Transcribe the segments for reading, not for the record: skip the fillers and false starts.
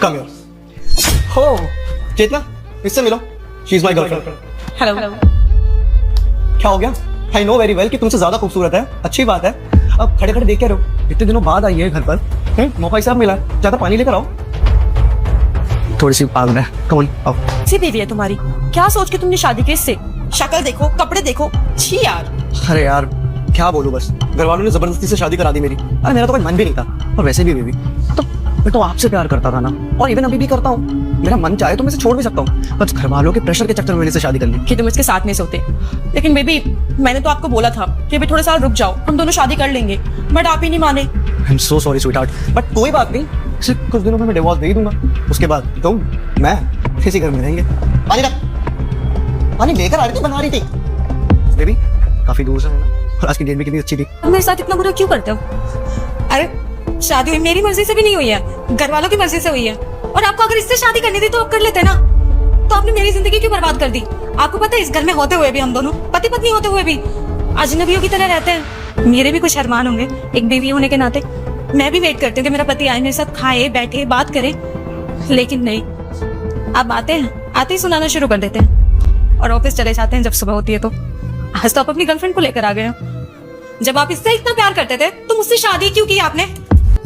Come here. हो चेतना, इससे मिलो, she is my girlfriend. Hello. क्या हो गया? आई नो वेरी वेल कि तुमसे ज्यादा खूबसूरत है, अच्छी बात है। अब खड़े खड़े देख के रहो, इतने दिनों बाद आई है घर पर, मौका हिसाब मिला, ज्यादा पानी लेकर आओ। थोड़ी सी पागल है, कम ऑन आओ। सी बीवी है तुम्हारी, क्या सोच के तुमने शादी की इससे? शक्ल देखो, कपड़े देखो, छी यार। अरे यार क्या बोलूं, बस घर वालों ने जबरदस्ती से शादी करा दी मेरी। अरे मेरा तो कोई मन भी नहीं था, और वैसे भी बेबी तो मैं तो आपसे प्यार करता था ना, और इवन अभी भी करता हूँ। मेरा मन चाहे तो मैं इसे छोड़ भी सकता हूँ, बस घर वालों के प्रेशर के चक्कर में मैंने इसे शादी कर ली। कि तुम इसके साथ नहीं सोते। लेकिन बेबी, मैंने तो आपको बोला था कि अभी थोड़े साल रुक जाओ, हम दोनों शादी कर लेंगे, बट आप ही नहीं माने। I am so sorry sweetheart, but कोई बात नहीं, सिर्फ कुछ दिनों में मैं डिवोर्स दे ही दूंगा। उसके बाद तुम मैं किसी घर में रहेंगे। पानी रख, पानी लेकर आ रही थी, बना रही थी बेबी, काफी दूर से है ना, और आज की डेट भी कितनी अच्छी थी। तुम मेरे साथ इतना बुरा क्यों करते हो? अरे शादी हुई मेरी मर्जी से भी नहीं हुई है, घर वालों की मर्जी से हुई है। और आपको अगर इससे शादी करनी थी तो आप कर लेते ना, तो आपने मेरी जिंदगी क्यों बर्बाद कर दी? आपको पता है इस घर में होते हुए भी हम दोनों पति पत्नी होते हुए भी अजनबियों की तरह रहते हैं। मेरे भी कुछ अरमान होंगे एक बीवी होने के नाते। मैं भी वेट करती हूँ कि मेरा पति आए, मेरे साथ खाए बैठे बात करे, लेकिन नहीं, आप आते ही सुनाना शुरू कर देते हैं और ऑफिस चले जाते हैं जब सुबह होती है। तो आज तो आप अपनी गर्लफ्रेंड को लेकर आ गए हो। जब आप इससे इतना प्यार करते थे तो मुझसे शादी क्यों की आपने?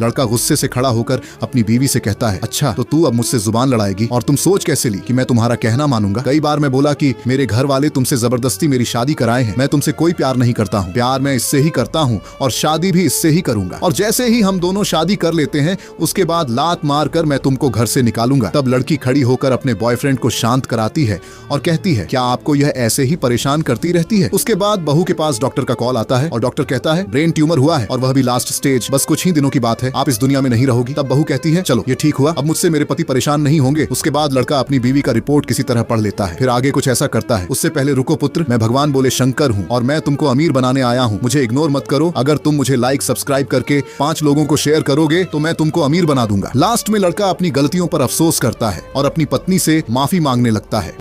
लड़का गुस्से से खड़ा होकर अपनी बीवी से कहता है, अच्छा तो तू अब मुझसे जुबान लड़ाएगी, और तुम सोच कैसे ली कि मैं तुम्हारा कहना मानूंगा? कई बार मैं बोला कि मेरे घर वाले तुमसे जबरदस्ती मेरी शादी कराए हैं, मैं तुमसे कोई प्यार नहीं करता हूँ, प्यार मैं इससे ही करता हूँ और शादी भी इससे ही करूंगा, और जैसे ही हम दोनों शादी कर लेते हैं उसके बाद लात मार कर मैं तुमको घर से निकालूंगा। तब लड़की खड़ी होकर अपने बॉयफ्रेंड को शांत कराती है और कहती है, क्या आपको यह ऐसे ही परेशान करती रहती है? उसके बाद बहू के पास डॉक्टर का कॉल आता है और डॉक्टर कहता है ब्रेन ट्यूमर हुआ है और वह भी लास्ट स्टेज, बस कुछ ही दिनों की बात है, आप इस दुनिया में नहीं रहोगी। तब बहू कहती है, चलो ये ठीक हुआ, अब मुझसे मेरे पति परेशान नहीं होंगे। उसके बाद लड़का अपनी बीवी का रिपोर्ट किसी तरह पढ़ लेता है, फिर आगे कुछ ऐसा करता है, उससे पहले रुको पुत्र, मैं भगवान बोले शंकर हूँ और मैं तुमको अमीर बनाने आया हूँ, मुझे इग्नोर मत करो, अगर तुम मुझे लाइक सब्सक्राइब करके 5 लोगों को शेयर करोगे तो मैं तुमको अमीर बना दूंगा। लास्ट में लड़का अपनी गलतियों पर अफसोस करता है और अपनी पत्नी से माफी मांगने लगता है।